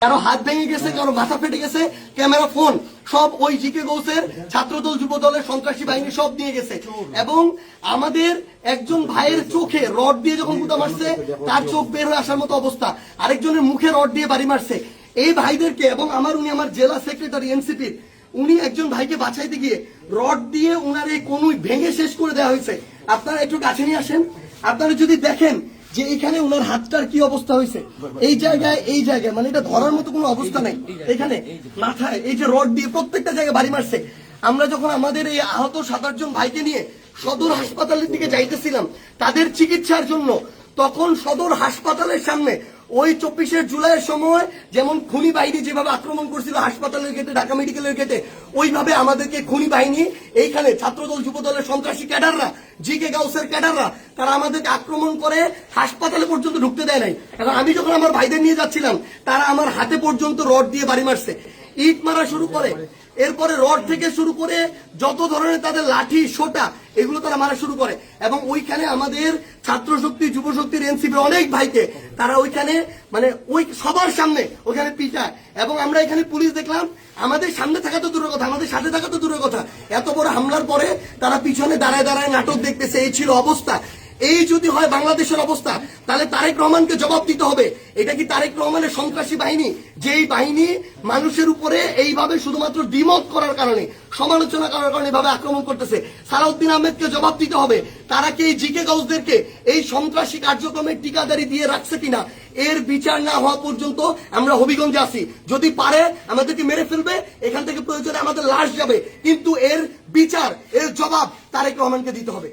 কারো হাত ভেঙে গেছে, কারো মাথা ফেটে গেছে, ক্যামেরা ফোন সব ওই জিকে গৌসের ছাত্রদল যুবদলের সন্ত্রাসী বাহিনী সব নিয়ে গেছে। এবং আমাদের একজন ভাইয়ের চোখে রড দিয়ে যখন গুতা মারছে তার চোখ বের হয়ে আসার মতো অবস্থা, আরেকজনের মুখে রড দিয়ে বাড়ি মারছে। এই ভাইদেরকে এবং উনি আমার জেলা সেক্রেটারি এনসিপির, উনি একজন ভাইকে বাঁচাইতে গিয়ে রড দিয়ে উনার এই কনুই ভেঙে শেষ করে দেওয়া হয়েছে। আপনারা একটু কাছে নিয়ে আসেন, আপনারা যদি দেখেন যে এখানে ওনার হাতটার কি অবস্থা হয়েছে, এই জায়গায় মানে এটা ধরার মতো কোনো অবস্থা নেই। এখানে মাথায় এই যে রড দিয়ে প্রত্যেকটা জায়গায় বাড়ি মারছে। আমরা যখন আমাদের এই আহত 7-8 জন ভাইকে নিয়ে সদর হাসপাতালের দিকে যাইতেছিলাম তাদের চিকিৎসার জন্য, তখন সদর হাসপাতালের সামনে ওই 24শে জুলাইয়ের সময় যেমন খুনি বাহিনী যেভাবে আক্রমণ করছিল হাসপাতালের গেটে, ঢাকা মেডিকেলের গেটে, ওইভাবে আমাদেরকে খুনি বাহিনী এইখানে ছাত্রদল যুবদলের সন্ত্রাসী ক্যাডাররা, জিকে গাউসের ক্যাডাররা, তারা আমাদেরকে আক্রমণ করে হাসপাতালে পর্যন্ত ঢুকতে দেয় নাই। এখন আমি যখন আমার ভাইদের নিয়ে যাচ্ছিলাম তারা আমার হাতে পর্যন্ত রড দিয়ে বাড়ি মারছে, ইট মারা শুরু করে, এরপরে রড থেকে শুরু করে যত ধরনের তাদের লাঠি সোটা এগুলো তারা মারা শুরু করে। এবং ওইখানে আমাদের ছাত্র শক্তি, যুব শক্তির, এনসিপির অনেক ভাইকে তারা ওইখানে মানে ওই সবার সামনে ওইখানে পিটায়। এবং আমরা এখানে পুলিশ দেখলাম, আমাদের সামনে থাকা তো দূরের কথা, আমাদের সাথে থাকা তো দূরের কথা, এত বড় হামলার পরে তারা পিছনে দাঁড়ায় দাঁড়ায় নাটক দেখতেছে। এই ছিল অবস্থা। এই যদি হয় বাংলাদেশের অবস্থা, তাহলে তারেক রহমানকে জবাব দিতে হবে। এটা কি তারেক রহমানের সন্ত্রাসী বাহিনী, যেই বাহিনী মানুষের উপরে এইভাবে শুধুমাত্র দ্বিমত করার কারণে, সমালোচনা করার কারণে এভাবে আক্রমণ করতেছে? সালাউদ্দিন আহমেদকে জবাব দিতে হবে। তারা কি এই জিকে গাউসদেরকে এই সন্ত্রাসী কার্যক্রমের টিকাদারি দিয়ে রাখছে কিনা, এর বিচার না হওয়া পর্যন্ত আমরা হবিগঞ্জে আছি। যদি পারে আমাদেরকে মেরে ফেলবে, এখান থেকে প্রয়োজনে আমাদের লাশ যাবে, কিন্তু এর বিচার, এর জবাব তারেক রহমানকে দিতে হবে।